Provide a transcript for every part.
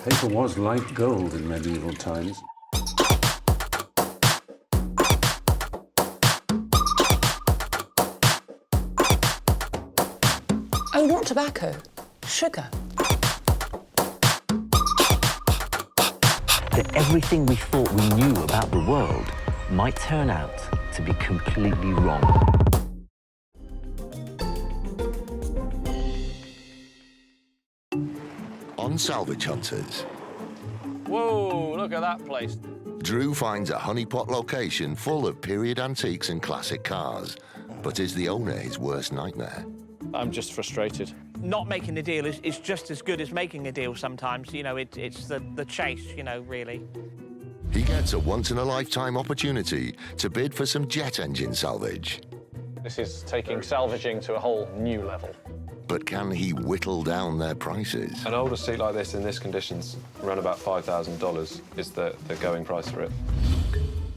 Paper was like gold in medieval times. Oh, not tobacco. Sugar. That everything we thought we knew about the world might turn out to be completely wrong. On Salvage Hunters, Whoa, look at that place. Drew finds a honeypot location full of period antiques and classic cars, but is the owner his worst nightmare? I'm just frustrated. Not making a deal is just as good as making a deal sometimes. You know, it's the chase, you know, really. He gets a once-in-a-lifetime opportunity to bid for some jet engine salvage. This is taking salvaging to a whole new level. But can he whittle down their prices? An older seat like this in this conditions, around about $5,000 is the going price for it.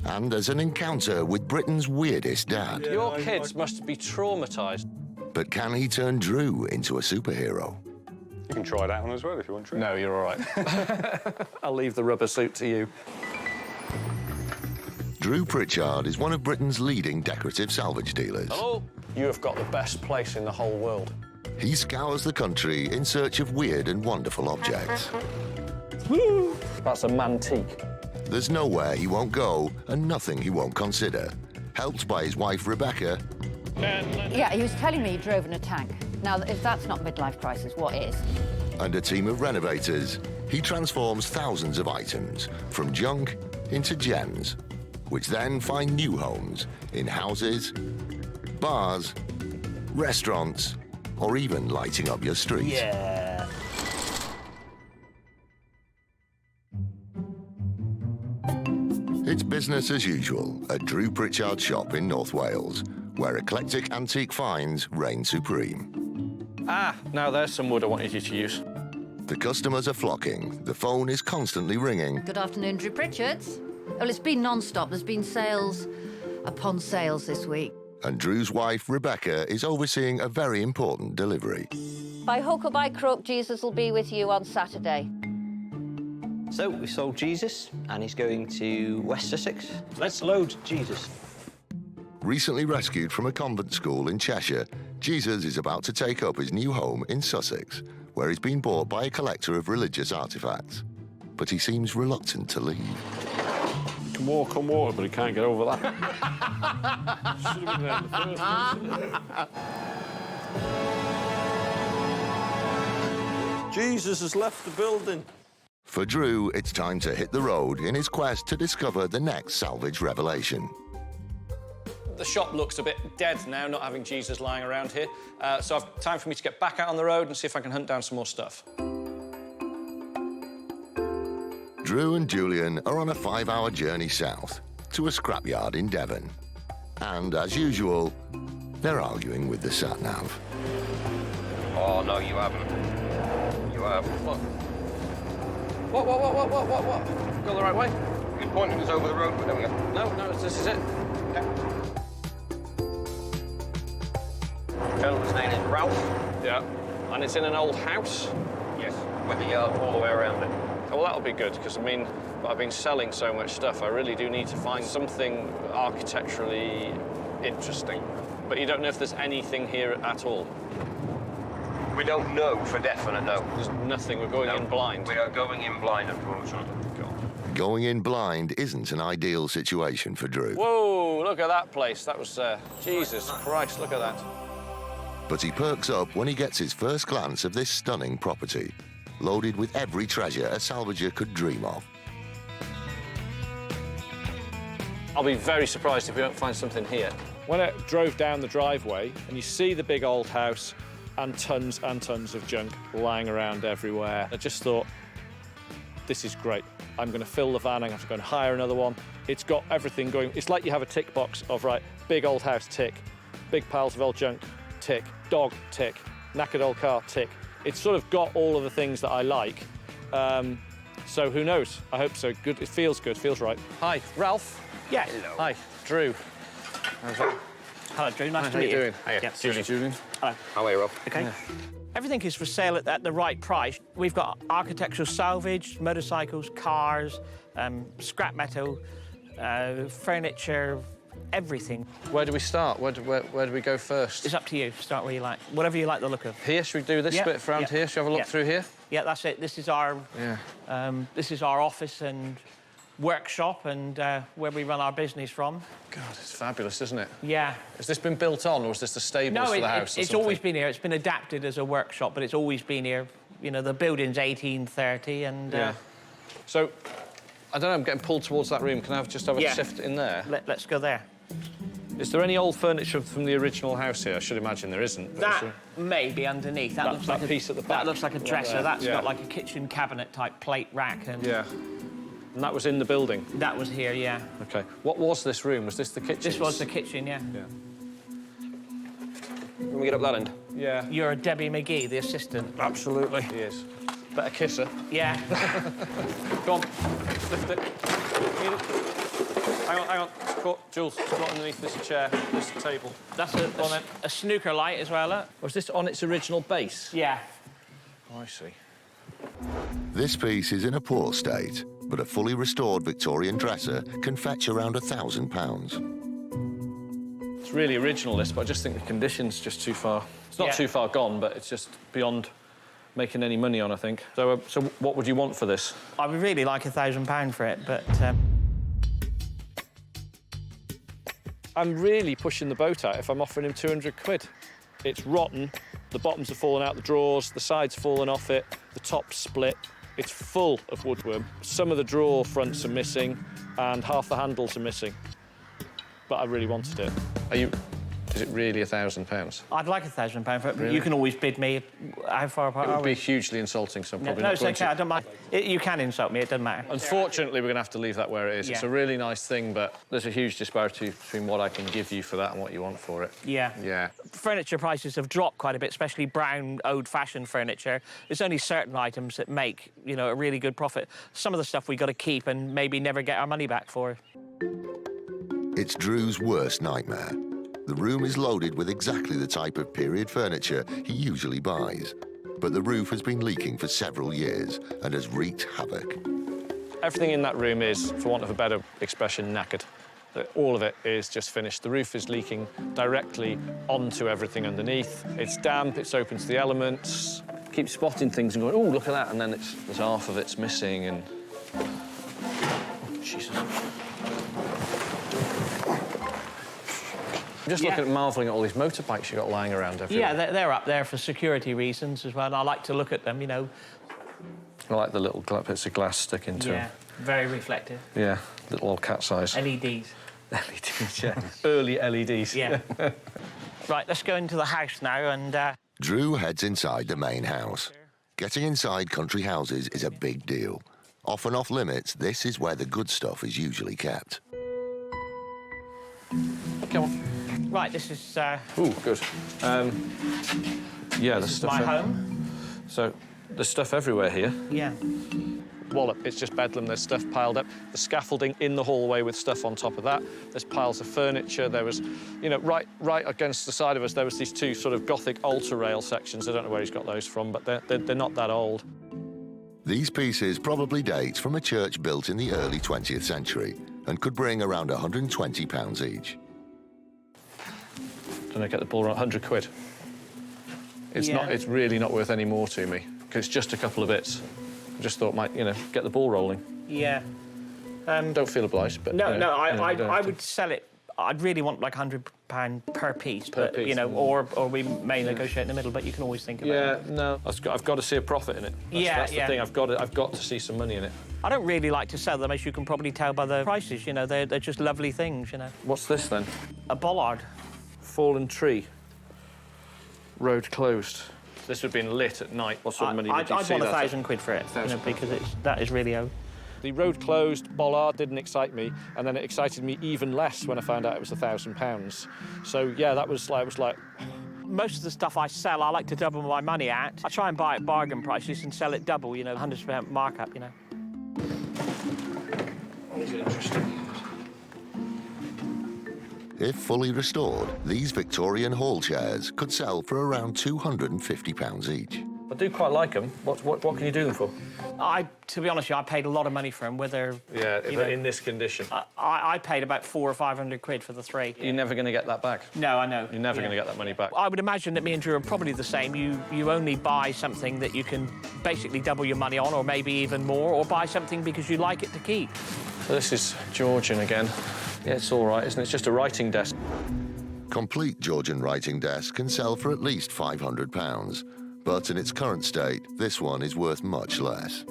And there's an encounter with Britain's weirdest dad. Your kids must be traumatised. But can he turn Drew into a superhero? You can try that one as well if you want to. No, you're all right. I'll leave the rubber suit to you. Drew Pritchard is one of Britain's leading decorative salvage dealers. Hello? You have got the best place in the whole world. He scours the country in search of weird and wonderful objects. Woo! That's a mantique. There's nowhere he won't go and nothing he won't consider. Helped by his wife, Rebecca, Yeah, he was telling me he drove in a tank. Now, if that's not midlife crisis, what is? and a team of renovators, he transforms thousands of items from junk into gems, which then find new homes in houses, bars, restaurants, or even lighting up your street. Yeah. It's business as usual at Drew Pritchard's shop in North Wales, where eclectic antique finds reign supreme. Ah, now there's some wood I wanted you to use. The customers are flocking. The phone is constantly ringing. Good afternoon, Drew Pritchard's. Well, it's been non-stop. There's been sales upon sales this week. And Drew's wife, Rebecca, is overseeing a very important delivery. By hook or by crook, Jesus will be with you on Saturday. So we sold Jesus, and he's going to West Sussex. Let's load Jesus. Recently rescued from a convent school in Cheshire, Jesus is about to take up his new home in Sussex, where he's been bought by a collector of religious artifacts. But he seems reluctant to leave. He can walk on water, but he can't get over that. Should have been there in the first place. Jesus has left the building. For Drew, it's time to hit the road in his quest to discover the next salvage revelation. The shop looks a bit dead now, not having Jesus lying around here. So I've time for me to get back out on the road and see if I can hunt down some more stuff. Drew and Julian are on a 5-hour journey south to a scrapyard in Devon. And as usual, they're arguing with the sat-nav. Oh, no, you haven't. You have. What? What? Go the right way? You're pointing us over the road, but don't you? No, this is it. Gentleman's name is Ralph. Yeah. And it's in an old house? Yes, with the yard all the way around it. Oh, well, that'll be good, because, I mean, I've been selling so much stuff, I really do need to find something architecturally interesting. But you don't know if there's anything here at all? We don't know for definite, no. There's nothing. We're going in blind. We are going in blind, unfortunately. Going in blind isn't an ideal situation for Drew. Whoa, look at that place. That was, Jesus Christ, look at that. But he perks up when he gets his first glance of this stunning property, loaded with every treasure a salvager could dream of. I'll be very surprised if we don't find something here. When I drove down the driveway and you see the big old house and tons of junk lying around everywhere, I just thought, this is great. I'm going to fill the van, I'm going to have to go and hire another one. It's got everything going. It's like you have a tick box of, right, big old house, tick. Big piles of old junk, tick. Dog, tick. Knackered old car, tick. It's sort of got all of the things that I like. So who knows? I hope so. Good. It feels good, feels right. Hi, Ralph. Yes. Hello. Hi, Drew. Hello, Drew. Nice to meet you. How you doing? Hiya. Yeah, Julian. Hello. How are you, Rob? Okay. Yeah. Everything is for sale at the right price. We've got architectural salvage, motorcycles, cars, scrap metal, furniture, everything. Where do we start? Where do we go first? It's up to you. Start where you like. Whatever you like the look of. Here, should we do this bit around here? Should we have a look through here? Yeah, that's it. This is our office and workshop and where we run our business from. God, it's fabulous, isn't it? Yeah. Has this been built on, or is this the stables for the house? It's always been here. It's been adapted as a workshop, but it's always been here. You know, the building's 1830 and... Yeah. So, I don't know, I'm getting pulled towards that room. Can I just have a shift in there? Let's go there. Is there any old furniture from the original house here? I should imagine there isn't. That may be underneath. That looks like piece at the back. That looks like a dresser. That's got like a kitchen cabinet type plate rack and... Yeah. And that was in the building? That was here, yeah. OK. What was this room? Was this the kitchen? This was the kitchen, yeah. Yeah. Can we get up that end? Yeah. You're Debbie McGee, the assistant. Absolutely. He is. Better kiss her. Yeah. Go on. Lift it. Need it. Hang on. It's caught. Jules, it's got underneath this chair, this table. That's a snooker light as well, Was this on its original base? Yeah. Oh, I see. This piece is in a poor state, but a fully restored Victorian dresser can fetch around £1,000. It's really original, this, but I just think the condition's just too far. It's not too far gone, but it's just beyond making any money on, I think. So what would you want for this? I would really like £1,000 for it, but... I'm really pushing the boat out if I'm offering him 200 quid. It's rotten, the bottoms are falling out the drawers, the sides falling off it, the top's split. It's full of woodworm. Some of the drawer fronts are missing and half the handles are missing. But I really wanted it. Is it really £1,000? I'd like £1,000 for it, but Really? you can always bid me how far apart It would be hugely insulting, so I'm probably not it's going OK, to. I don't mind. You can insult me, it doesn't matter. Unfortunately, we're going to have to leave that where it is. Yeah. It's a really nice thing, but there's a huge disparity between what I can give you for that and what you want for it. Yeah. Yeah. Furniture prices have dropped quite a bit, especially brown, old-fashioned furniture. There's only certain items that make, you know, a really good profit. Some of the stuff we got to keep and maybe never get our money back for. It's Drew's worst nightmare. The room is loaded with exactly the type of period furniture he usually buys. But the roof has been leaking for several years and has wreaked havoc. Everything in that room is, for want of a better expression, knackered. All of it is just finished. The roof is leaking directly onto everything underneath. It's damp, it's open to the elements. Keep spotting things and going, oh, look at that, and then there's half of it's missing and... Oh, Jesus. I'm just looking at marvelling at all these motorbikes you've got lying around everywhere. Yeah, they're up there for security reasons as well, and I like to look at them, you know. I like the little bits of glass sticking to them. Yeah, very reflective. Yeah, little old cat's eyes. LEDs. LEDs, yeah. Early LEDs. Yeah. Right, let's go into the house now and... Drew heads inside the main house. Getting inside country houses is a big deal. Often off limits, this is where the good stuff is usually kept. Come on. Right, this is... Ooh, good. Yeah, there's stuff... my home. So, there's stuff everywhere here. Yeah. Wallop, it's just bedlam. There's stuff piled up. The scaffolding in the hallway with stuff on top of that. There's piles of furniture. There was, you know, right against the side of us, there was these two sort of Gothic altar rail sections. I don't know where he's got those from, but they're not that old. These pieces probably date from a church built in the early 20th century and could bring around £120 each. Don't I get the ball around 100 quid? It's not. It's really not worth any more to me because it's just a couple of bits. I just thought, you know, get the ball rolling. Yeah. Don't feel obliged, but no, you know, I would sell it. I'd really want like £100 per piece, you know, or we may negotiate in the middle. But you can always think about it. Yeah, no, I've got to see a profit in it. That's the thing. I've got to see some money in it. I don't really like to sell them, as you can probably tell by the prices. You know, they're just lovely things. You know. What's this then? A bollard. Fallen tree. Road closed. This would have been lit at night. What sort of money would you see? I'd want £1,000 for it, you know, because that is really old. The road closed bollard didn't excite me, and then it excited me even less when I found out it was £1,000. So yeah, that was like. Most of the stuff I sell, I like to double my money at. I try and buy at bargain prices and sell it double, you know, 100% markup, you know. Is it interesting? If fully restored, these Victorian hall chairs could sell for around £250 each. I do quite like them. What can you do them for? To be honest with you, I paid a lot of money for them, whether... Yeah, in this condition. I paid about 400 or 500 quid for the 3. You're never going to get that back. No, I know. You're never going to get that money back. I would imagine that me and Drew are probably the same. You only buy something that you can basically double your money on, or maybe even more, or buy something because you like it to keep. So this is Georgian again. Yeah, it's all right, isn't it? It's just a writing desk. Complete Georgian writing desk can sell for at least £500. But in its current state, this one is worth much less.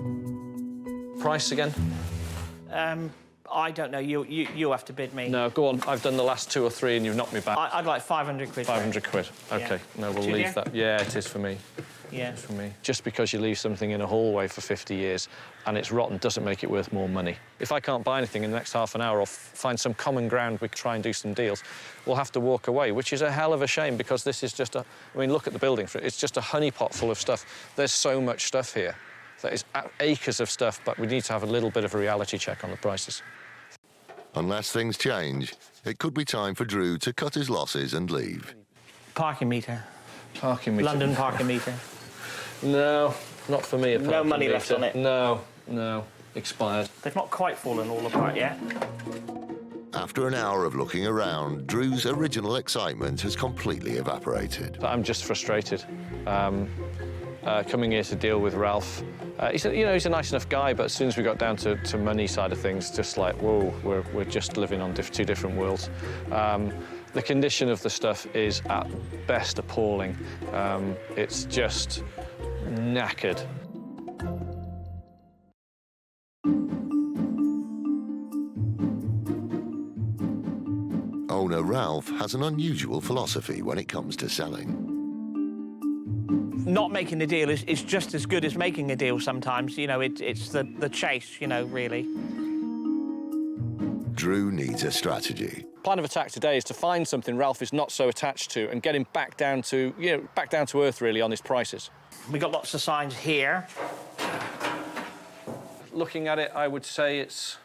Price again? I don't know. You have to bid me. No, go on. I've done the last 2 or 3 and you've knocked me back. I'd like 500 quid. 500 quid. OK. Yeah. No, we'll leave that. Yeah, it is for me. Yeah. It's for me. Just because you leave something in a hallway for 50 years and it's rotten doesn't make it worth more money. If I can't buy anything in the next half an hour or find some common ground, we can try and do some deals, we'll have to walk away, which is a hell of a shame because this is just I mean, look at the building. It's just a honeypot full of stuff. There's so much stuff here. There is acres of stuff, but we need to have a little bit of a reality check on the prices. Unless things change, it could be time for Drew to cut his losses and leave. Parking meter. Parking meter. London parking meter. No, not for me. No money left on it. No, expired. They've not quite fallen all apart yet. After an hour of looking around, Drew's original excitement has completely evaporated. I'm just frustrated. Coming here to deal with Ralph. He's a nice enough guy, but as soon as we got down to money side of things, just like, whoa, we're just living on 2 different worlds. The condition of the stuff is at best appalling. It's just knackered. Owner Ralph has an unusual philosophy when it comes to selling. Not making a deal is just as good as making a deal sometimes. You know, it's the chase, you know, really. Drew needs a strategy. Plan of attack today is to find something Ralph is not so attached to and get him back down to earth, really, on his prices. We got lots of signs here. Looking at it, I would say it's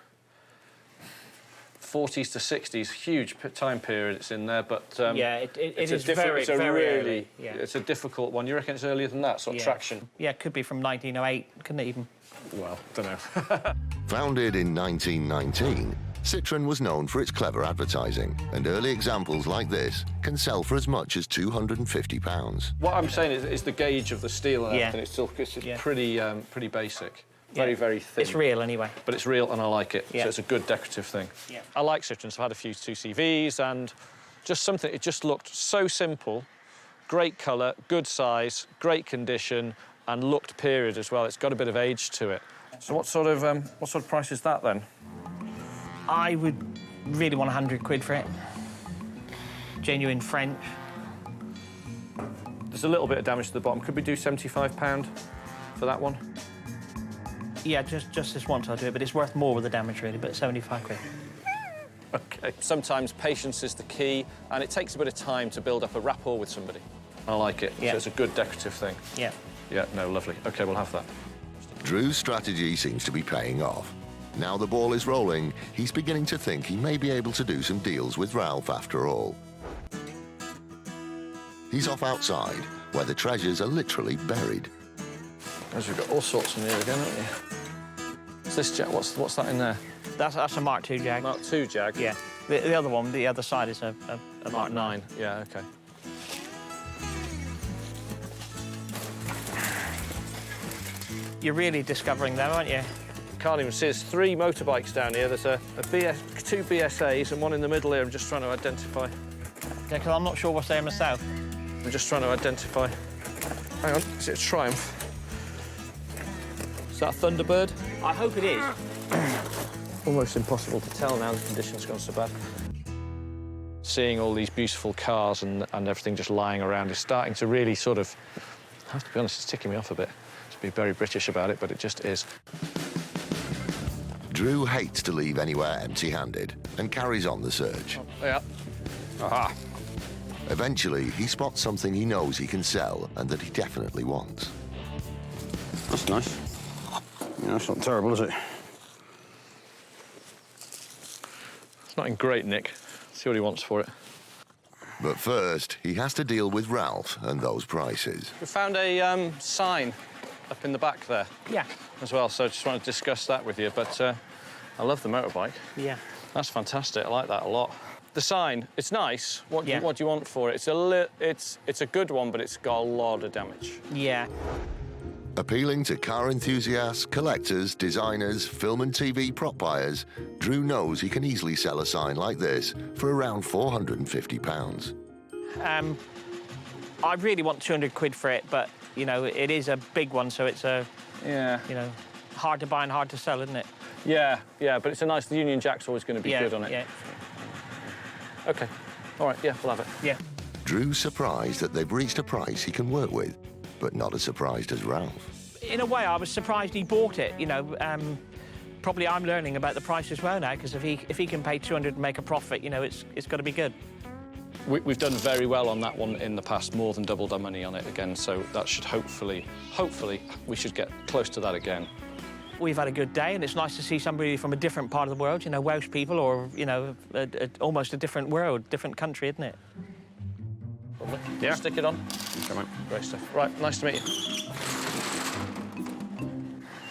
40s to 60s, huge time period it's in there, but yeah, it is very early. Yeah. It's a difficult one. You reckon it's earlier than that, sort of traction? Yeah, it could be from 1908, couldn't it even? Well, don't know. Founded in 1919, Citroën was known for its clever advertising, and early examples like this can sell for as much as £250. What I'm saying is the gauge of the steel and everything. It's pretty basic. Very, very thin. It's real anyway. But it's real and I like it. Yeah. So it's a good decorative thing. Yeah. I like Citroens. I've had a few 2CVs and just something, it just looked so simple, great colour, good size, great condition, and looked period as well. It's got a bit of age to it. So what sort of price is that then? I would really want 100 quid for it. Genuine French. There's a little bit of damage to the bottom. Could we do £75 for that one? Yeah, just this once I'll do it, but it's worth more with the damage, really, but 75 quid. OK. Sometimes patience is the key, and it takes a bit of time to build up a rapport with somebody. I like it. Yeah. So it's a good decorative thing. Yeah. Yeah, no, lovely. OK, we'll have that. Drew's strategy seems to be paying off. Now the ball is rolling, he's beginning to think he may be able to do some deals with Ralph after all. He's off outside, where the treasures are literally buried. As we've got all sorts in here again, haven't we? What's this Jag? What's that in there? That's a Mark II Jag. Mark II Jag? Yeah. The other one, the other side is a Mark 9. Yeah, OK. You're really discovering them, aren't you? Can't even see. There's 3 motorbikes down here. There's 2 BSAs and one in the middle here. I'm just trying to identify. Yeah, because I'm not sure what's there myself. I'm just trying to identify. Hang on, is it a Triumph? Is that a Thunderbird? I hope it is. Almost impossible to tell now the condition's gone so bad. Seeing all these beautiful cars and everything just lying around is starting to really sort of, I have to be honest, it's ticking me off a bit. To be very British about it, but it just is. Drew hates to leave anywhere empty-handed and carries on the search. Yeah. Aha. Eventually, he spots something he knows he can sell and that he definitely wants. That's nice. Yeah, that's not terrible, is it? It's not in great nick. See what he wants for it. But first, he has to deal with Ralph and those prices. We found a sign up in the back there. Yeah. As well, so I just want to discuss that with you. But I love the motorbike. Yeah. That's fantastic. I like that a lot. The sign, it's nice. What do you want for it? It's a good one, but it's got a lot of damage. Yeah. Appealing to car enthusiasts, collectors, designers, film and TV prop buyers, Drew knows he can easily sell a sign like this for around £450. I really want 200 quid for it, but, you know, it is a big one, so it's you know, hard to buy and hard to sell, isn't it? Yeah, but it's a nice... The Union Jack's always going to be good on it. Yeah. OK. All right, yeah, we'll have it. Yeah. Drew's surprised that they've reached a price he can work with, but not as surprised as Ralph. In a way, I was surprised he bought it, you know. Probably I'm learning about the price as well now, because if he can pay 200 and make a profit, you know, it's got to be good. We've done very well on that one in the past, more than doubled our money on it again, so that should hopefully, we should get close to that again. We've had a good day, and it's nice to see somebody from a different part of the world, you know, Welsh people, or, you know, almost a different world, different country, isn't it? Lovely. Yeah. Stick it on. Come on. Great stuff. Right, nice to meet you.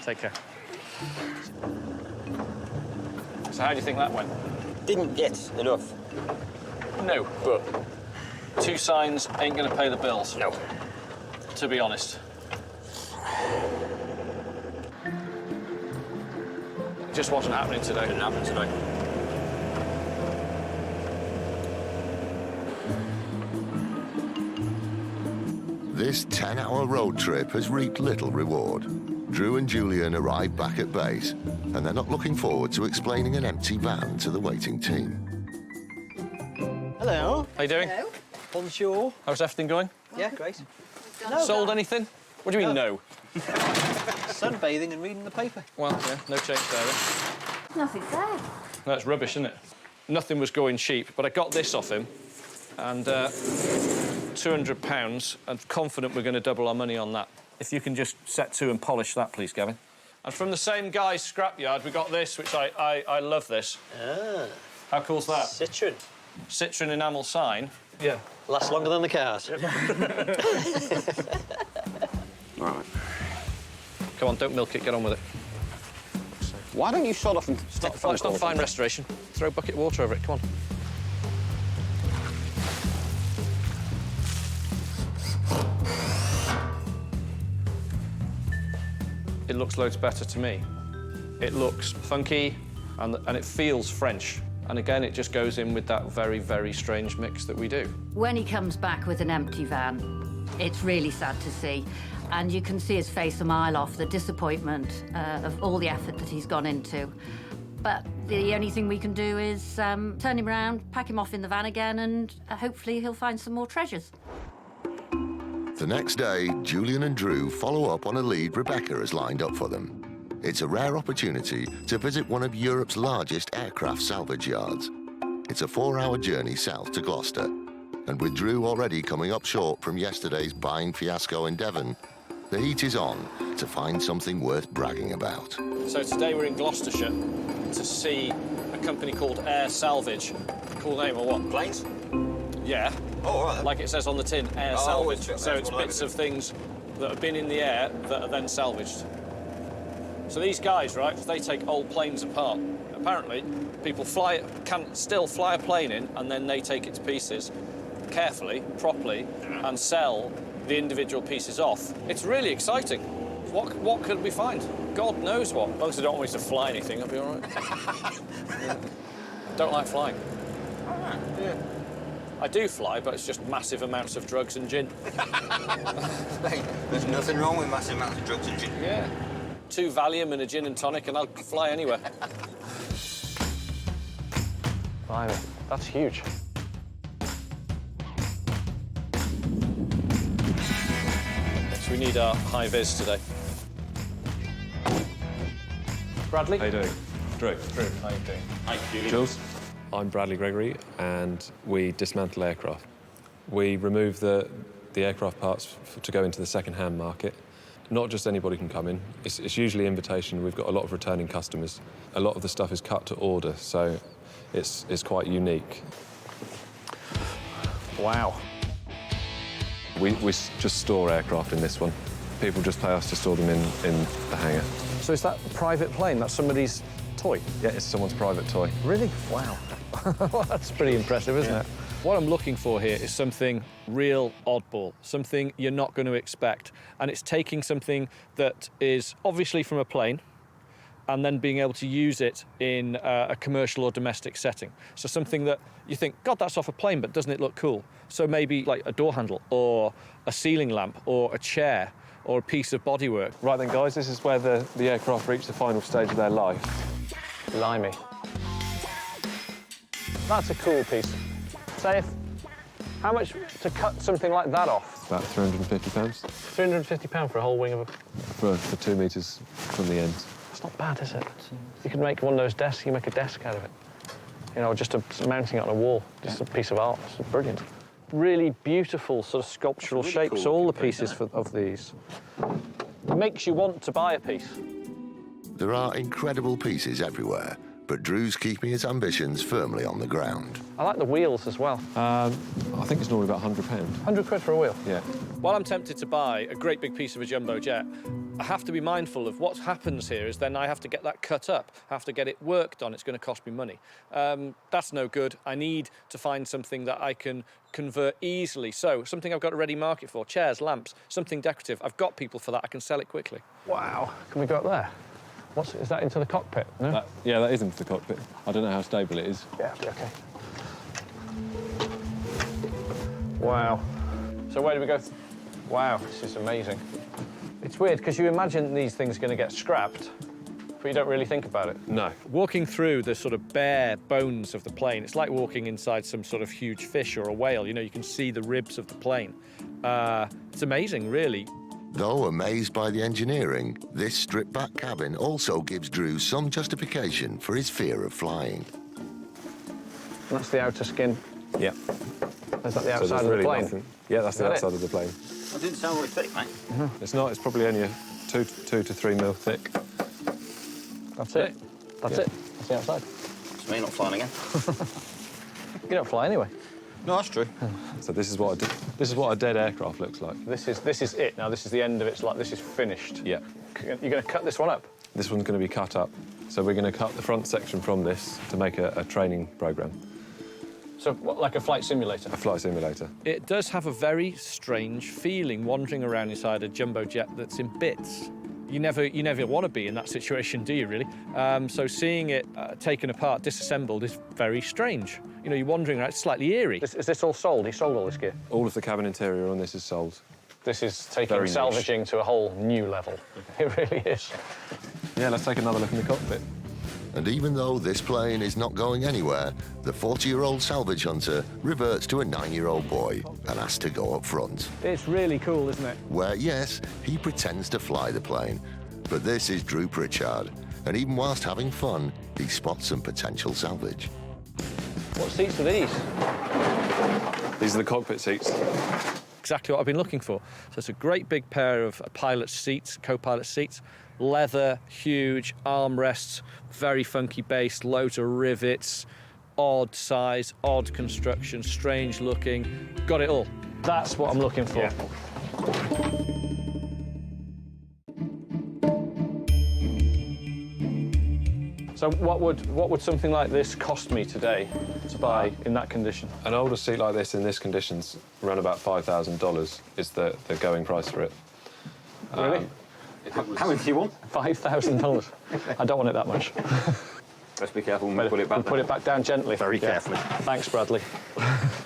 Take care. So how do you think that went? Didn't get enough. No, but 2 signs ain't going to pay the bills. No. To be honest. It just wasn't happening today. Didn't happen today. This 10-hour road trip has reaped little reward. Drew and Julian arrive back at base, and they're not looking forward to explaining an empty van to the waiting team. Hello. How you doing? Hello. Bonjour. How's everything going? Yeah, great. Sold anything? What do you mean, no? Sunbathing and reading the paper. Well, yeah, no change there, then. Nothing there. That's rubbish, isn't it? Nothing was going cheap, but I got this off him, and £200. I'm confident we're going to double our money on that. If you can just set to and polish that, please, Gavin. And from the same guy's scrapyard, we got this, which I love this. Ah. How cool's that? Citroen. Citroen enamel sign. Yeah. Lasts longer than the cars. All right. Come on, don't milk it, get on with it. Why don't you sod off and It's not fine restoration. Throw a bucket of water over it, come on. It looks loads better to me. It looks funky and it feels French. And again, it just goes in with that very, very strange mix that we do. When he comes back with an empty van, it's really sad to see. And you can see his face a mile off, the disappointment of all the effort that he's gone into. But the only thing we can do is turn him around, pack him off in the van again, and hopefully he'll find some more treasures. The next day, Julian and Drew follow up on a lead Rebecca has lined up for them. It's a rare opportunity to visit one of Europe's largest aircraft salvage yards. It's a 4-hour journey south to Gloucester. And with Drew already coming up short from yesterday's buying fiasco in Devon, the heat is on to find something worth bragging about. So today we're in Gloucestershire to see a company called Air Salvage. Cool name, or what? Planes? Yeah. Oh, all right. Like it says on the tin, Air Oh, Salvage. it's- So it's it's one of bits them. of things that have been in the air that are then salvaged. So these guys, right, they take old planes apart. Apparently, people can still fly a plane in, and then they take it to pieces carefully, properly, and sell the individual pieces off. It's really exciting. What could we find? God knows what. As long as they don't want me to fly anything, I'll be all right. Yeah. Don't like flying. All right. Yeah. I do fly, but it's just massive amounts of drugs and gin. There's nothing wrong with massive amounts of drugs and gin. Yeah. 2 Valium and a gin and tonic, and I'll fly anywhere. Blimey, that's huge. So we need our high-vis today. Bradley? How you doing? Drew. Drew, how you doing? Hi, Julie. Jules? I'm Bradley Gregory, and we dismantle aircraft. We remove the aircraft parts to go into the second-hand market. Not just anybody can come in. It's usually invitation. We've got a lot of returning customers. A lot of the stuff is cut to order, so it's quite unique. Wow. We just store aircraft in this one. People just pay us to store them in the hangar. So is that a private plane? That's somebody's toy? Yeah, it's someone's private toy. Really? Wow. Well, that's pretty impressive, isn't it? What I'm looking for here is something real oddball, something you're not going to expect. And it's taking something that is obviously from a plane and then being able to use it in a commercial or domestic setting. So something that you think, God, that's off a plane, but doesn't it look cool? So maybe like a door handle or a ceiling lamp or a chair or a piece of bodywork. Right then, guys, this is where the aircraft reach the final stage of their life. Blimey. That's a cool piece. Say, how much to cut something like that off? About £350. £350 for a whole wing of a... For 2 metres from the end. That's not bad, is it? You could make one of those desks, you make a desk out of it. You know, just mounting it on a wall, just a piece of art. It's brilliant. Really beautiful sort of sculptural really shapes, cool all the thing, pieces of these. It makes you want to buy a piece. There are incredible pieces everywhere, but Drew's keeping his ambitions firmly on the ground. I like the wheels as well. I think it's normally about £100. 100 quid for a wheel? Yeah. While I'm tempted to buy a great big piece of a jumbo jet, I have to be mindful of what happens here is then I have to get that cut up, I have to get it worked on, it's going to cost me money. That's no good. I need to find something that I can convert easily. So, something I've got a ready market for, chairs, lamps, something decorative. I've got people for that, I can sell it quickly. Wow, can we go up there? Is that into the cockpit? No? Yeah, that is into the cockpit. I don't know how stable it is. Yeah, okay. Wow. So where do we go? Wow, this is amazing. It's weird, because you imagine these things are going to get scrapped, but you don't really think about it. No. Walking through the sort of bare bones of the plane, it's like walking inside some sort of huge fish or a whale. You know, you can see the ribs of the plane. It's amazing, really. Though amazed by the engineering, this stripped-back cabin also gives Drew some justification for his fear of flying. That's the outer skin. Yeah. Is that the outside so of the really plane? Nothing. Yeah, that's the outside of the plane. That didn't sound very thick, mate. It's not. It's probably only a 2 to 3 mil thick. That's it. That's it. That's the outside. It's me not flying again. You don't fly anyway. No, that's true. So this is what a dead aircraft looks like. This is it. Now this is the end of it. It's like this is finished. Yeah. You're going to cut this one up. This one's going to be cut up. So we're going to cut the front section from this to make a training program. So what, like a flight simulator? A flight simulator. It does have a very strange feeling wandering around inside a jumbo jet that's in bits. You never want to be in that situation, do you, really? So seeing it taken apart, disassembled, is very strange. You know, you're wandering around, it's slightly eerie. Is this all sold? He sold all this gear? All of the cabin interior on this is sold. This is taking salvaging to a whole new level. It really is. Yeah, let's take another look in the cockpit. And even though this plane is not going anywhere, the 40-year-old salvage hunter reverts to a 9-year-old boy and asks to go up front. It's really cool, isn't it? Where, yes, he pretends to fly the plane. But this is Drew Pritchard, and even whilst having fun, he spots some potential salvage. What seats are these? These are the cockpit seats. Exactly what I've been looking for. So it's a great big pair of pilot seats, co-pilot seats, leather, huge armrests, very funky base, loads of rivets, odd size, odd construction, strange looking. Got it all. That's what I'm looking for. Yeah. So what would something like this cost me today to buy in that condition? An older seat like this in this condition's around about $5,000 is the going price for it. Really? How much do you want? $5,000. I don't want it that much. Let's be careful when we put it back down. Put it back down gently. Very carefully. Thanks, Bradley.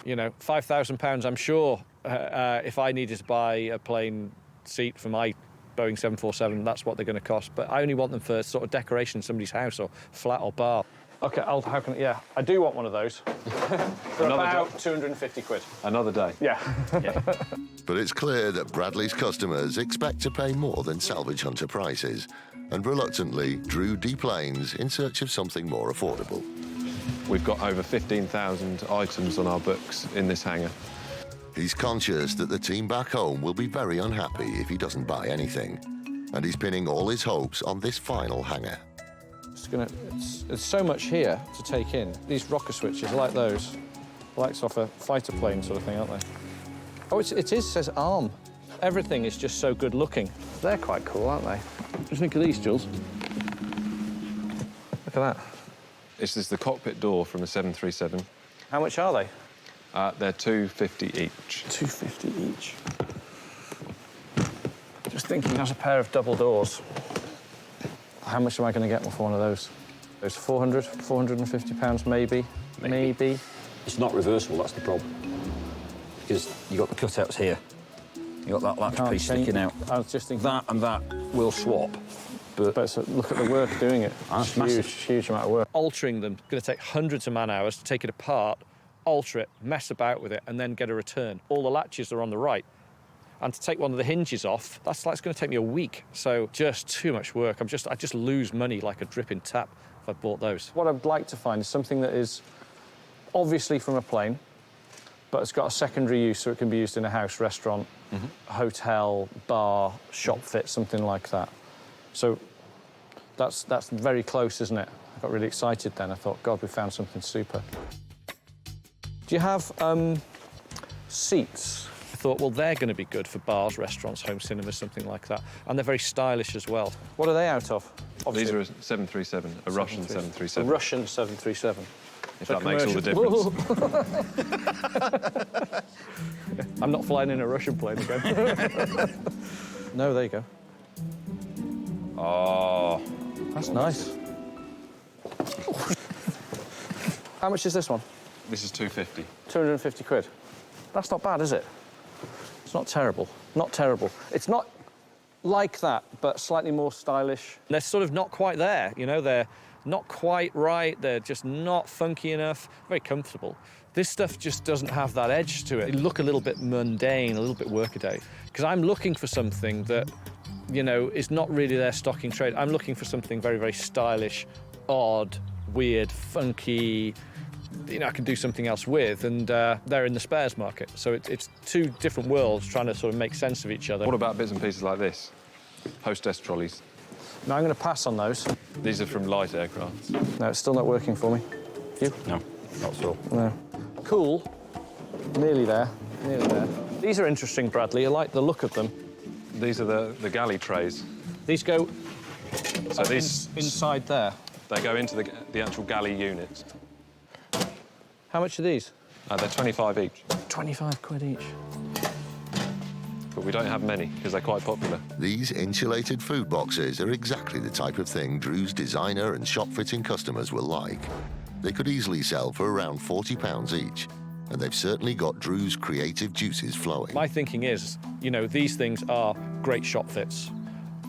You know, £5,000, I'm sure if I needed to buy a plane seat for my Boeing 747, that's what they're going to cost. But I only want them for sort of decoration in somebody's house or flat or bar. OK, I do want one of those. For about 250 quid. Another day. Yeah. But it's clear that Bradley's customers expect to pay more than salvage hunter prices, and reluctantly, Drew deplanes in search of something more affordable. We've got over 15,000 items on our books in this hangar. He's conscious that the team back home will be very unhappy if he doesn't buy anything, and he's pinning all his hopes on this final hangar. There's so much here to take in. These rocker switches, I like those. Lights off a fighter plane sort of thing, aren't they? Oh, it is, says arm. Everything is just so good looking. They're quite cool, aren't they? What do you think of these, Jules? Look at that. This is the cockpit door from a 737. How much are they? They're $250 each. $250 each. Just thinking, that's a pair of double doors. How much am I going to get for one of those? Those 400, 450 pounds, maybe. Maybe. It's not reversible, that's the problem. Because you've got the cutouts here. You've got that latch piece sticking out. I was just thinking... That and that will swap. But so look at the work doing it. That's massive. Huge amount of work. Altering them, going to take hundreds of man-hours to take it apart, alter it, mess about with it, and then get a return. All the latches are on the right. And to take one of the hinges off, that's going to take me a week. So just too much work. I just lose money like a dripping tap if I bought those. What I'd like to find is something that is obviously from a plane, but it's got a secondary use, so it can be used in a house, restaurant, hotel, bar, shop fit, something like that. So that's very close, isn't it? I got really excited then. I thought, God, we found something super. Do you have seats? I thought, well, they're going to be good for bars, restaurants, home cinemas, something like that. And they're very stylish as well. What are they out of? These are a 737, a Russian 737. A Russian 737. If that makes all the difference. I'm not flying in a Russian plane again. No, there you go. Oh, that's nice. How much is this one? This is 250. 250 quid. That's not bad, is it? It's not terrible. Not terrible. It's not like that, but slightly more stylish. They're sort of not quite there, you know? They're not quite right. They're just not funky enough. Very comfortable. This stuff just doesn't have that edge to it. They look a little bit mundane, a little bit workaday. Because I'm looking for something that, you know, is not really their stock in trade. I'm looking for something very, very stylish, odd, weird, funky, you know, I can do something else with, and they're in the spares market. So it's two different worlds trying to sort of make sense of each other. What about bits and pieces like this? Hostess trolleys. No, I'm going to pass on those. These are from light aircraft. No, it's still not working for me. You? No, not at all. No. Cool. Nearly there. Nearly there. These are interesting, Bradley. I like the look of them. These are the galley trays. These go so these inside there? They go into the actual galley units. How much are these? They're 25 each. 25 quid each. But we don't have many, because they're quite popular. These insulated food boxes are exactly the type of thing Drew's designer and shop-fitting customers will like. They could easily sell for around £40 each, and they've certainly got Drew's creative juices flowing. My thinking is, you know, these things are great shop fits.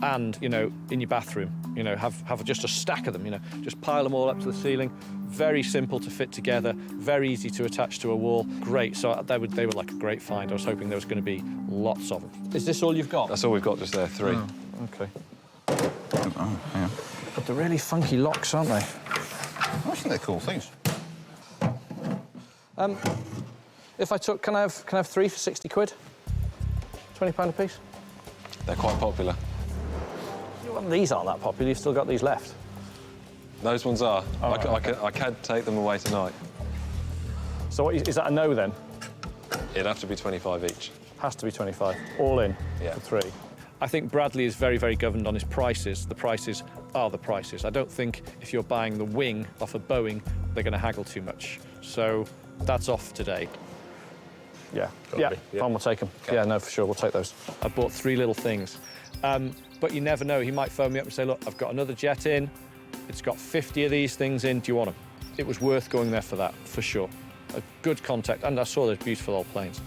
And, you know, in your bathroom, you know, have just a stack of them, you know, just pile them all up to the ceiling. Very simple to fit together, very easy to attach to a wall. Great, so they were like a great find. I was hoping there was going to be lots of them. Is this all you've got? That's all we've got, just there, 3. Oh, OK. Oh, yeah. But they're really funky locks, aren't they? I think they're cool things. If I took, can I have 3 for 60 quid? £20 a piece? They're quite popular. Well, these aren't that popular. You've still got these left. Those ones are. Oh, I can take them away tonight. So what, is that a no, then? It'd have to be 25 each. Has to be 25. All in Yeah. for 3. I think Bradley is very, very governed on his prices. The prices are the prices. I don't think if you're buying the wing off of Boeing, they're going to haggle too much. So that's off today. Yeah. Yeah, fine, we'll take them. Okay. Yeah, no, for sure, we'll take those. I bought 3 little things. But you never know. He might phone me up and say, look, I've got another jet in. It's got 50 of these things in. Do you want them? It was worth going there for that, for sure. A good contact. And I saw those beautiful old planes.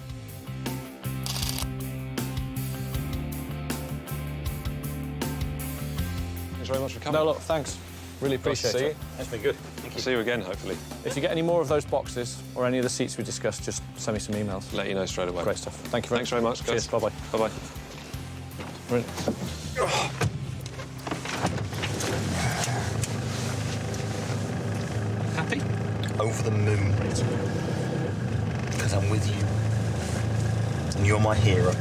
Thanks very much for coming. No, look, thanks. Really appreciate it. That's been good. Thank you. See you again, hopefully. If you get any more of those boxes or any of the seats we discussed, just send me some emails. Let you know straight away. Great stuff. Thank you very much. Thanks very much, guys. Cheers. Bye-bye. Bye-bye. Right. Happy? Over the moon. Because I'm with you. And you're my hero.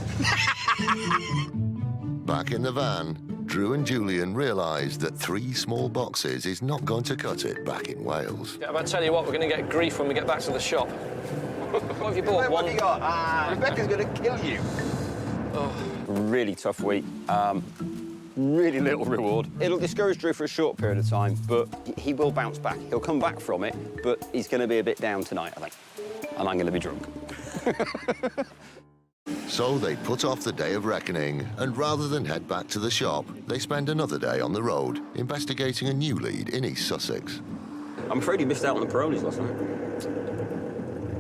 Back in the van, Drew and Julian realised that 3 small boxes is not going to cut it back in Wales. Yeah, but I tell you what, we're going to get grief when we get back to the shop. What have you bought? What have you got? Rebecca's going to kill you. Really tough week. Really little reward. It'll discourage Drew for a short period of time, but he will bounce back. He'll come back from it, but he's going to be a bit down tonight, I think. And I'm going to be drunk. So they put off the day of reckoning, and rather than head back to the shop, they spend another day on the road, investigating a new lead in East Sussex. I'm afraid you missed out on the Peronis last night.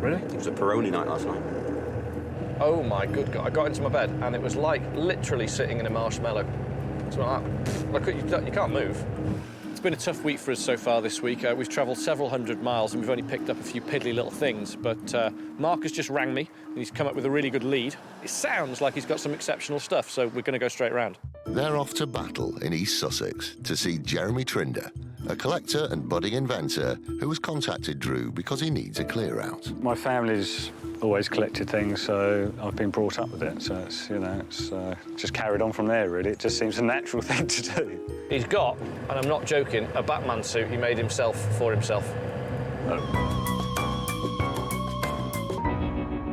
Really? It was a Peroni night last night. Oh, my good God. I got into my bed, and it was like literally sitting in a marshmallow. It's like that. You can't move. It's been a tough week for us so far this week. We've travelled several hundred miles, and we've only picked up a few piddly little things. But Mark has just rang me, and he's come up with a really good lead. It sounds like he's got some exceptional stuff, so we're going to go straight round. They're off to battle in East Sussex to see Jeremy Trinder, a collector and budding inventor who has contacted Drew because he needs a clear-out. My family's always collected things, so I've been brought up with it. So it's, you know, it's just carried on from there, really. It just seems a natural thing to do. He's got, and I'm not joking, a Batman suit he made himself for himself.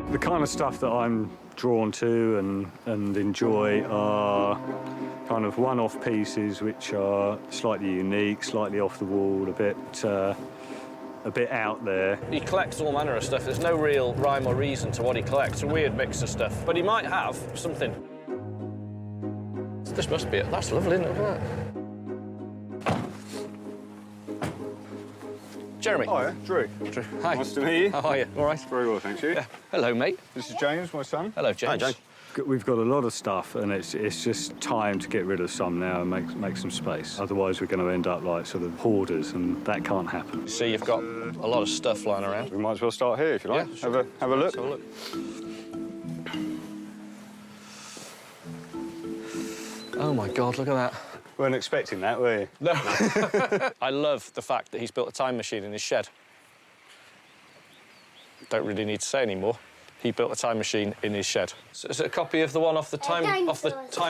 The kind of stuff that I'm drawn to and enjoy are kind of one-off pieces which are slightly unique, slightly off the wall, a bit out there. He collects all manner of stuff. There's no real rhyme or reason to what he collects. A weird mix of stuff. But he might have something. This must be it. That's lovely, isn't it? Look at that. Jeremy. Hiya, Drew. Hi. Nice to meet you. How are you? All right? Very well, thank you. Yeah. Hello, mate. This is James, my son. Hello, James. Hi, James. We've got a lot of stuff, and it's just time to get rid of some now and make some space. Otherwise, we're going to end up like sort of hoarders, and that can't happen. See, you've got a lot of stuff lying around. We might as well start here, if you like. Yeah, sure. Have a look. Let's have a look. Oh, my God, look at that. Weren't expecting that, were you? No. I love the fact that he's built a time machine in his shed. Don't really need to say any more. He built a time machine in his shed. So is it a copy of the one off the time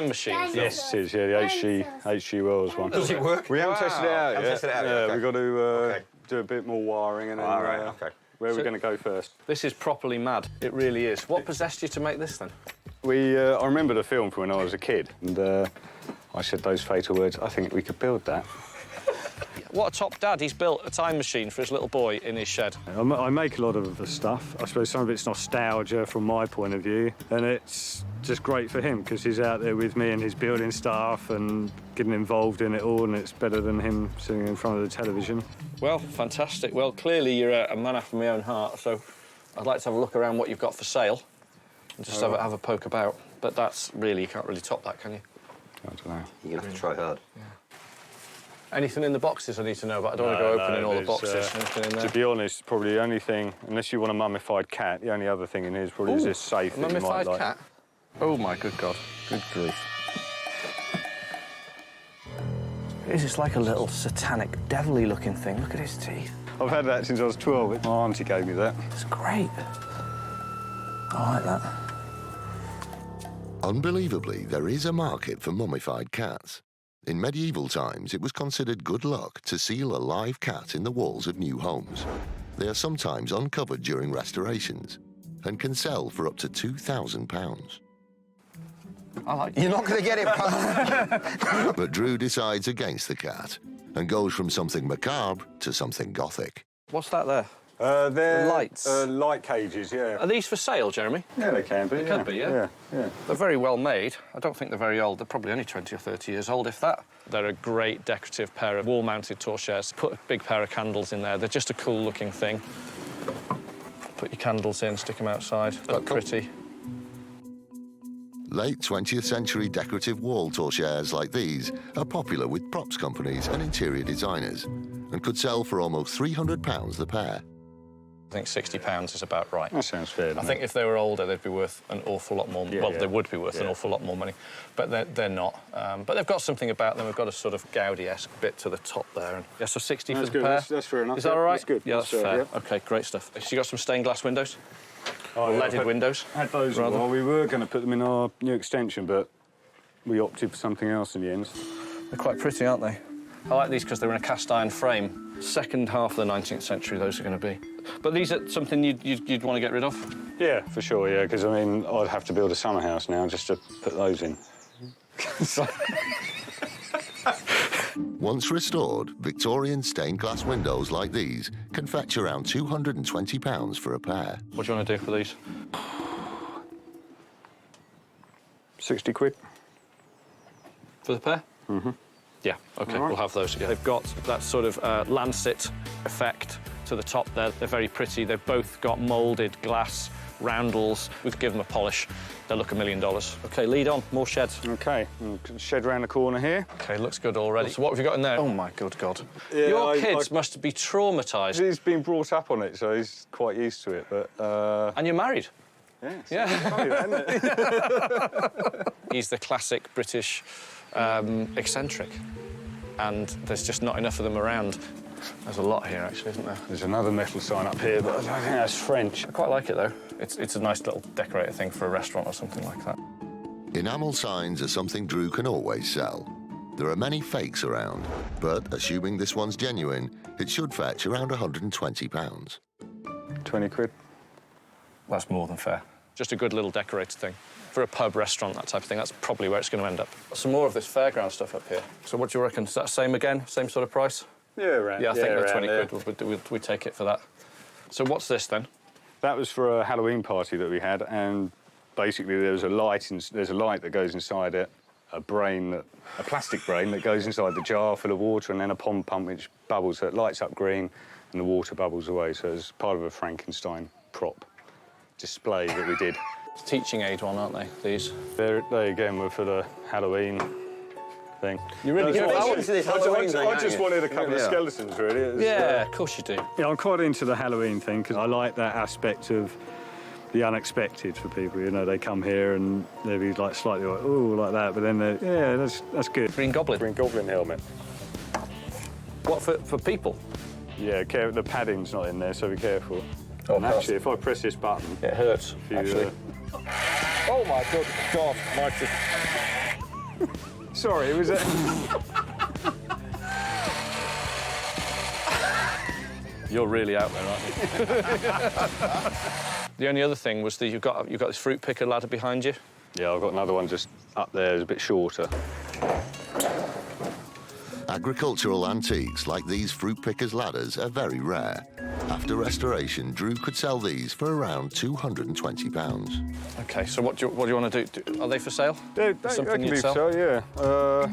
machine? Yes, it is. Yeah, the HG Wells one. Does it work? We haven't tested it out yet. Tested it out yet. Yeah, we've got to Okay. do a bit more wiring and then. All right. Okay. Where are we going to go first? This is properly mad. It really is. What possessed you to make this then? I remember the film from when I was a kid, and I said those fatal words. I think we could build that. What a top dad. He's built a time machine for his little boy in his shed. I make a lot of the stuff. I suppose some of it's nostalgia from my point of view, and it's just great for him because he's out there with me and he's building stuff and getting involved in it all, and it's better than him sitting in front of the television. Well, fantastic. Well, clearly you're a man after my own heart, so I'd like to have a look around what you've got for sale and just have a poke about. But that's really, you can't really top that, can you? I don't know. You're going to have to try hard. Yeah. Anything in the boxes I need to know about? I don't want to go opening all the boxes. Anything in there? To be honest, probably the only thing, unless you want a mummified cat, the only other thing in here is probably this safe that you might Mummified like. cat? Oh, my good God. Good grief. It's just like a little satanic, devilly looking thing. Look at his teeth. I've had that since I was 12. My auntie gave me that. It's great. I like that. Unbelievably, there is a market for mummified cats. In medieval times, it was considered good luck to seal a live cat in the walls of new homes. They are sometimes uncovered during restorations and can sell for up to £2,000. I like You're not going to get it. But Drew decides against the cat and goes from something macabre to something gothic. What's that there? They're lights. Light cages, yeah. Are these for sale, Jeremy? Yeah, they can be. They can be, yeah? Yeah. They're very well made. I don't think they're very old. They're probably only 20 or 30 years old, if that. They're a great decorative pair of wall-mounted torchairs. Put a big pair of candles in there. They're just a cool-looking thing. Put your candles in, stick them outside. Look pretty. Late 20th century decorative wall torchairs like these are popular with props companies and interior designers and could sell for almost £300 the pair. I think £60 is about right. That sounds fair. I think if they were older, they'd be worth an awful lot more. Yeah, well, they would be worth an awful lot more money, but they're not. But they've got something about them. They've got a sort of Gaudi-esque bit to the top there. And yeah, so 60 that's for the good. pair. That's fair enough. Is that all right? That's good. Yeah, that's fair. fair. Yeah. OK, great stuff. So you got some stained glass windows? Oh, or leaded windows? Had those. rather? Well, we were going to put them in our new extension, but we opted for something else in the end. They're quite pretty, aren't they? I like these because they're in a cast iron frame. Second half of the 19th century, those are going to be. But these are something you'd want to get rid of? Yeah, for sure, yeah, because, I mean, I'd have to build a summer house now just to put those in. Once restored, Victorian stained glass windows like these can fetch around £220 for a pair. What do you want to do for these? 60 quid. For the pair? Mm-hmm. Yeah, OK, All right. we'll have those again. They've got that sort of lancet effect to the top there. They're very pretty. They've both got moulded glass roundels. We've given them a polish. They'll look $1 million. OK, lead on. More sheds. OK, shed round the corner here. OK, looks good already. So what have you got in there? Oh, my good God. Yeah, Your kids must be traumatised. He's been brought up on it, so he's quite used to it, but... And you're married? Yes. Yeah. Funny, that, isn't it? He's the classic British eccentric, and there's just not enough of them around. There's a lot here, actually, isn't there? There's another metal sign up here, but I don't think that's French. I quite like it, though. It's a nice little decorated thing for a restaurant or something like that. Enamel signs are something Drew can always sell. There are many fakes around, but assuming this one's genuine, it should fetch around £120. 20 quid. That's more than fair. Just a good little decorated thing. For a pub, restaurant, that type of thing, that's probably where it's going to end up. Some more of this fairground stuff up here. So what do you reckon? Is that same again? Same sort of price? Yeah, around. Yeah, I think that's 20 there. quid. We take it for that. So what's this, then? That was for a Halloween party that we had, and basically there was a light. There's a light that goes inside it, a plastic brain that goes inside the jar full of water, and then a pond pump which bubbles, so it lights up green, and the water bubbles away. So it's part of a Frankenstein prop display that we did. It's teaching aid one, aren't they, these? They again were for the Halloween thing. You really good. I just wanted a couple of skeletons, really. Yeah, of course you do. Yeah, I'm quite into the Halloween thing because I like that aspect of the unexpected for people. You know, they come here and they'll be like slightly like, ooh, like that, but then yeah, that's good. Green Goblin. Green Goblin helmet. What, for people? Yeah, the padding's not in there, so be careful. Oh, and actually, if I press this button... It hurts, actually. Oh, my good God. Sorry, it was a... You're really out there, aren't you? The only other thing was that you've got this fruit picker ladder behind you. Yeah, I've got another one just up there, it's a bit shorter. Agricultural antiques like these fruit pickers' ladders are very rare. After restoration, Drew could sell these for around £220. OK, so what do you want to do? Are they for sale? They can be for sale, yeah.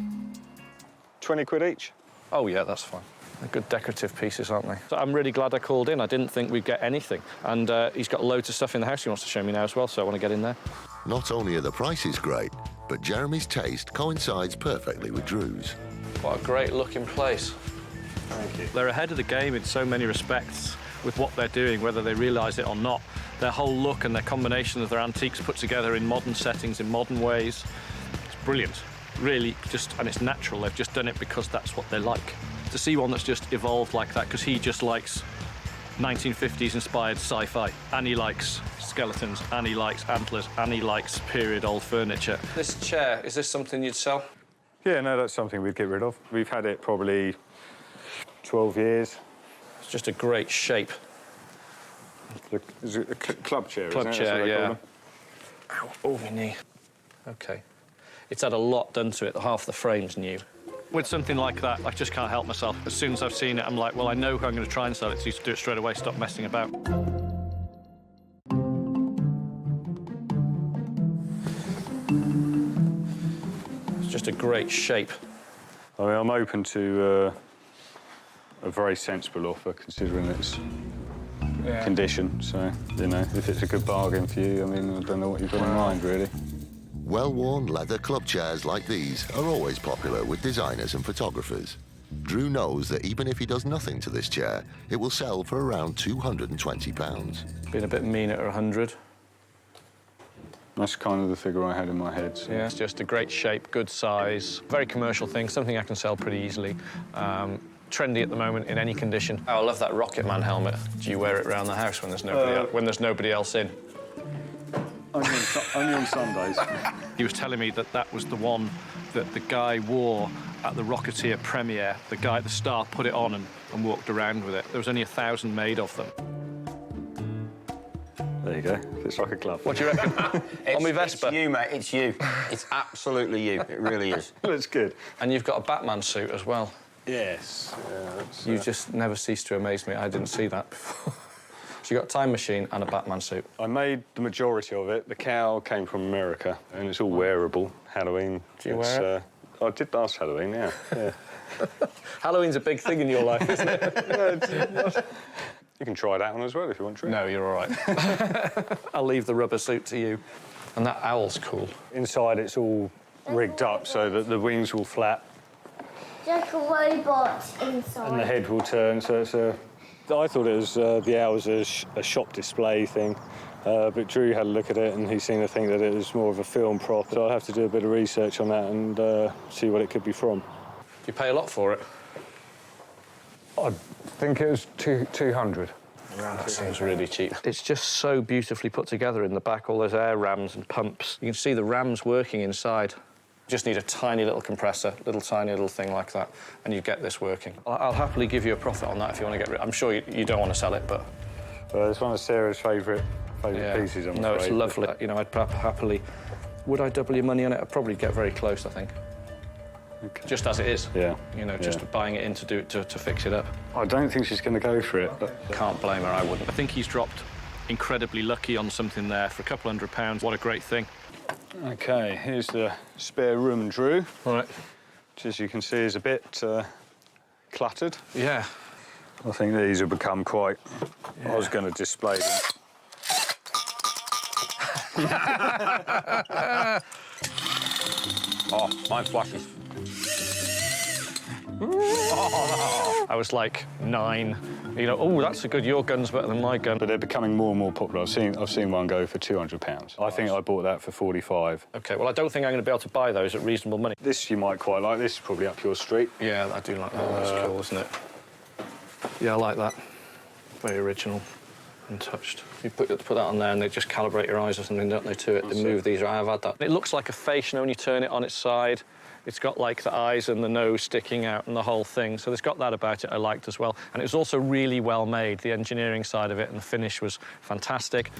20 quid each. Oh, yeah, that's fine. They're good decorative pieces, aren't they? So I'm really glad I called in. I didn't think we'd get anything. And he's got loads of stuff in the house he wants to show me now as well, so I want to get in there. Not only are the prices great, but Jeremy's taste coincides perfectly with Drew's. What a great-looking place. Thank you. They're ahead of the game in so many respects with what they're doing, whether they realise it or not. Their whole look and their combination of their antiques put together in modern settings, in modern ways. It's brilliant. Really, and it's natural. They've just done it because that's what they like. To see one that's just evolved like that, because he just likes 1950s-inspired sci-fi, and he likes skeletons, and he likes antlers, and he likes period-old furniture. This chair, is this something you'd sell? Yeah, no, that's something we'd get rid of. We've had it probably 12 years. It's just a great shape. Is it a club chair, Club isn't it? chair, yeah. Ow, oh, my knee. OK. It's had a lot done to it. Half the frame's new. With something like that, I just can't help myself. As soon as I've seen it, I'm like, well, I know who I'm going to try and sell it to. Do it straight away, stop messing about. It's just a great shape. I mean, I'm open to a very sensible offer, considering its condition. So, you know, if it's a good bargain for you, I mean, I don't know what you've got in mind, really. Well-worn leather club chairs like these are always popular with designers and photographers. Drew knows that even if he does nothing to this chair, it will sell for around £220. Been a bit mean at 100. That's kind of the figure I had in my head. So. Yeah, it's just a great shape, good size, very commercial thing, something I can sell pretty easily. Trendy at the moment in any condition. Oh, I love that Rocket Man helmet. Do you wear it around the house when there's nobody else in? Only on Sundays. He was telling me that that was the one that the guy wore at the Rocketeer premiere. The star, put it on and walked around with it. There was only 1,000 made of them. There you go. It's like a glove. What do you reckon? On my Vespa? It's you, mate. It's you. It's absolutely you. It really is. Looks good. And you've got a Batman suit as well. Yes. Yeah, You just never cease to amaze me. I didn't see that before. So you got a time machine and a Batman suit. I made the majority of it. The cowl came from America, and it's all wearable. Halloween. Do you wear it? I did last Halloween, yeah. Halloween's a big thing in your life, isn't it? You can try that one as well if you want to. No, you're all right. I'll leave the rubber suit to you. And that owl's cool. Inside, it's all rigged up so that the wings will flap. Like a robot inside. And the head will turn, so it's a... I thought it was the owl was a shop display thing, but Drew had a look at it and he seemed to think that it was more of a film prop. So I'll have to do a bit of research on that and see what it could be from. Do you pay a lot for it? I think it was 200. That seems really cheap. It's just so beautifully put together in the back, all those air rams and pumps. You can see the rams working inside. Just need a tiny little compressor, tiny little thing like that, and you get this working. I'll happily give you a profit on that if you want to get rid. I'm sure you don't want to sell it, but... It's one of Sarah's favourite pieces, I'm No, afraid. it's lovely. You know, I'd happily... Would I double your money on it? I'd probably get very close, I think. Okay. Just as it is. Yeah. You know, just buying it in to do it, to fix it up. I don't think she's going to go for it. But... Can't blame her, I wouldn't. I think he's dropped incredibly lucky on something there for a couple £100. What a great thing. OK, here's the spare room, Drew. All right. Which, as you can see, is a bit cluttered. Yeah. I think these have become quite... Yeah. I was going to display them. Oh, mine flashes. Oh, I was like 9. You know, oh, that's a good. Your gun's better than my gun. But they're becoming more and more popular. I've seen one go for £200. I think I bought that for 45. OK, well, I don't think I'm going to be able to buy those at reasonable money. This you might quite like. This is probably up your street. Yeah, I do like that. That's cool, isn't it? Yeah, I like that. Very original. Untouched. You put that on there and they just calibrate your eyes or something, don't they, to it? They move these. I have had that. It looks like a face, you know, when you turn it on its side. It's got, like, the eyes and the nose sticking out and the whole thing. So it's got that about it I liked as well. And it was also really well made. The engineering side of it and the finish was fantastic.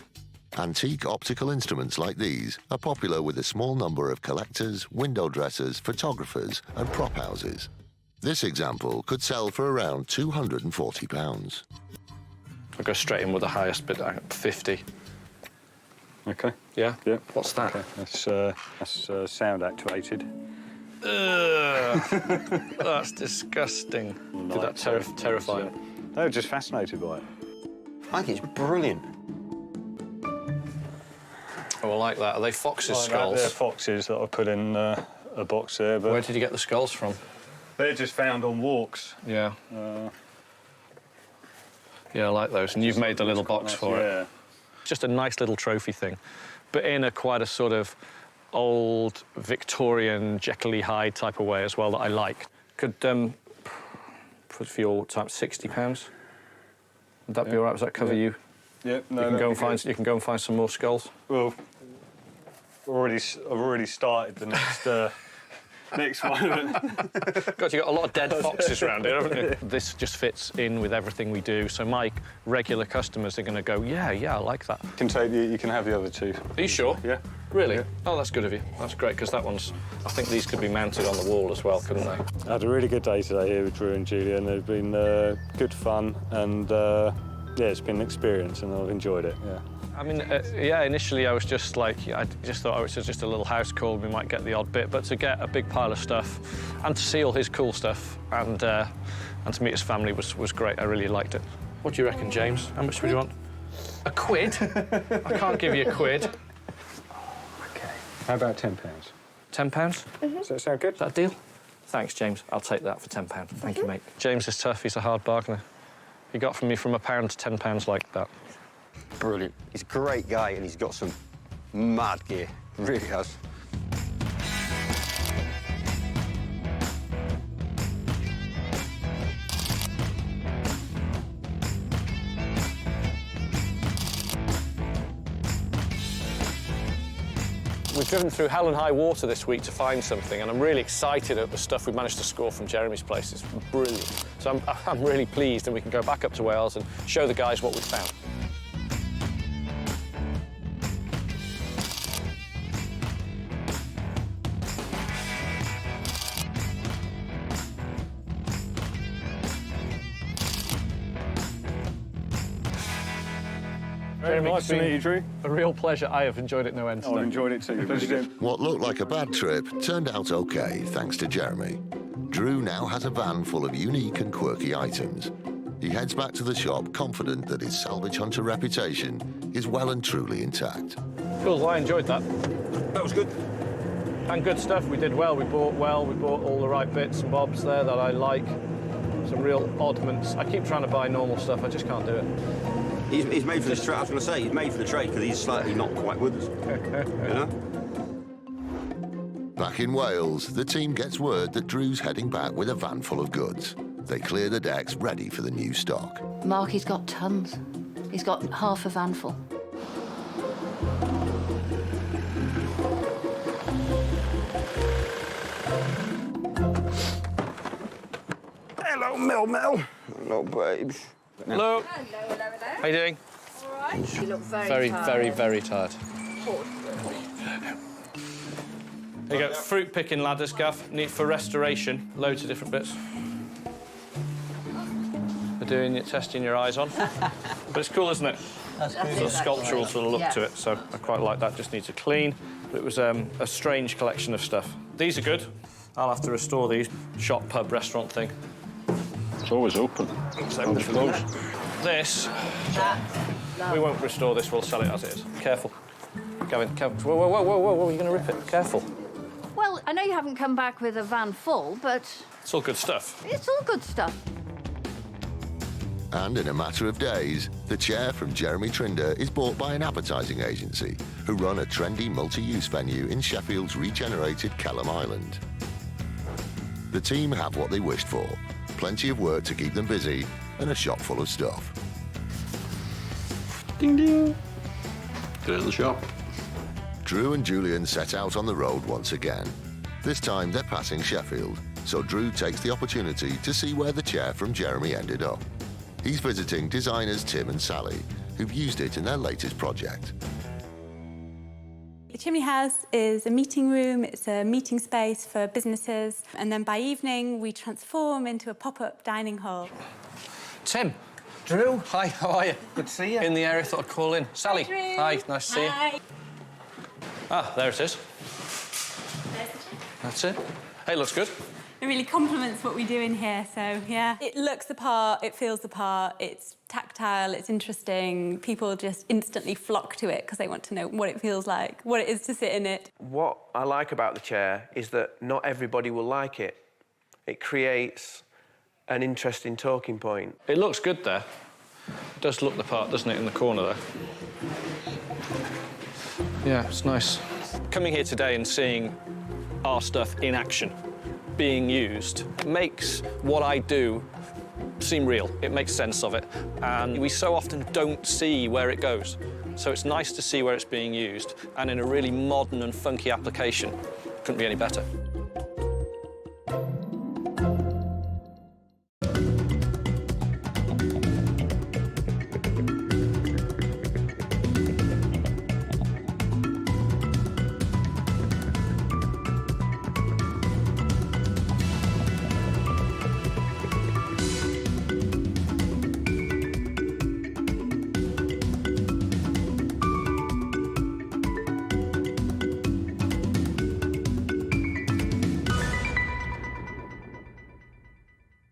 Antique optical instruments like these are popular with a small number of collectors, window dressers, photographers and prop houses. This example could sell for around £240. I'll go straight in with the highest bid, 50. OK. Yeah? Yeah. What's that? Okay. That's sound activated. Ugh. That's disgusting. Did that terrify you? They were just fascinated by it. I think it's brilliant. Oh, I like that. Are they foxes' skulls? They're foxes that I put in a box there. But where did you get the skulls from? They're just found on walks. Yeah. Yeah, I like those. And you've made the little box for it. Just a nice little trophy thing, but in quite a sort of old Victorian Jekyll Hyde type of way as well that I like. Could put for your time £60. Would that be all right? Does that cover you? Yeah. No. You can go and find some more skulls. Well, I've already started the next. Next one. God, you've got a lot of dead foxes around here, haven't you? This just fits in with everything we do, so my regular customers are going to go, yeah, I like that. You can have the other two. Are you sure? Yeah. Really? Yeah. Oh, that's good of you. That's great, because that one's... I think these could be mounted on the wall as well, couldn't they? I had a really good day today here with Drew and Julia, and they've been good fun, and yeah, it's been an experience, and I've enjoyed it, yeah. I mean, yeah, initially I was just like, I just thought, oh, it's just a little house call, we might get the odd bit, but to get a big pile of stuff and to see all his cool stuff and to meet his family was great. I really liked it. What do you reckon, James? How much would you want? A quid? I can't give you a quid. OK. How about £10? £10? Mm-hmm. Does that sound good? Is that a deal? Thanks, James. I'll take that for £10. Thank you, mate. James is tough. He's a hard bargainer. He got from me from £1 to £10 like that. Brilliant. He's a great guy and he's got some mad gear. Really has. We've driven through hell and high water this week to find something, and I'm really excited at the stuff we've managed to score from Jeremy's place. It's brilliant. So I'm really pleased, and we can go back up to Wales and show the guys what we've found. Jeremy, nice to meet you, Drew. A real pleasure. I have enjoyed it no end. I've enjoyed it too. What looked like a bad trip turned out okay, thanks to Jeremy. Drew now has a van full of unique and quirky items. He heads back to the shop confident that his salvage hunter reputation is well and truly intact. Cool, well, I enjoyed that. That was good. And good stuff. We did well. We bought all the right bits and bobs there that I like. Some real oddments. I keep trying to buy normal stuff. I just can't do it. He's made for this trade. I was going to say, he's made for the trade because he's slightly not quite with us. You know? Back in Wales, the team gets word that Drew's heading back with a van full of goods. They clear the decks ready for the new stock. Marky's got tons. He's got half a van full. Hello, Mel. Hello, babes. Hello. How you doing? All right. You look Very tired. There you go. Fruit picking ladders, Gav. Neat for restoration. Loads of different bits. Testing your eyes on. But it's cool, isn't it? That's cool. Sort of sculptural sort of look to it, so I quite like that. Just needs a clean. But it was a strange collection of stuff. These are good. I'll have to restore these. Shop, pub, restaurant thing. It's always open. It's open. Closed. This, we won't restore this. We'll sell it as it is. Careful. Gavin, careful. Whoa, you're going to rip it. Careful. Well, I know you haven't come back with a van full, but... It's all good stuff. It's all good stuff. And in a matter of days, the chair from Jeremy Trinder is bought by an advertising agency who run a trendy multi-use venue in Sheffield's regenerated Kelham Island. The team have what they wished for, plenty of work to keep them busy and a shop full of stuff. Ding, ding. There's the shop. Drew and Julian set out on the road once again. This time they're passing Sheffield, so Drew takes the opportunity to see where the chair from Jeremy ended up. He's visiting designers Tim and Sally, who've used it in their latest project. The Chimney House is a meeting room, it's a meeting space for businesses, and then by evening we transform into a pop-up dining hall. Tim. Drew. Hi, how are you? Good to see you. In the area, thought I'd call in. Sally. Hi, nice to see you. Ah, there it is. There's the chair. That's it. Hey, looks good. It really complements what we do in here, so yeah. It looks the part, it feels the part, it's tactile, it's interesting. People just instantly flock to it because they want to know what it feels like, what it is to sit in it. What I like about the chair is that not everybody will like it. It creates an interesting talking point. It looks good there. It does look the part, doesn't it, in the corner there? Yeah, it's nice. Coming here today and seeing our stuff in action, being used, makes what I do seem real. It makes sense of it. And we so often don't see where it goes. So it's nice to see where it's being used, and in a really modern and funky application. Couldn't be any better.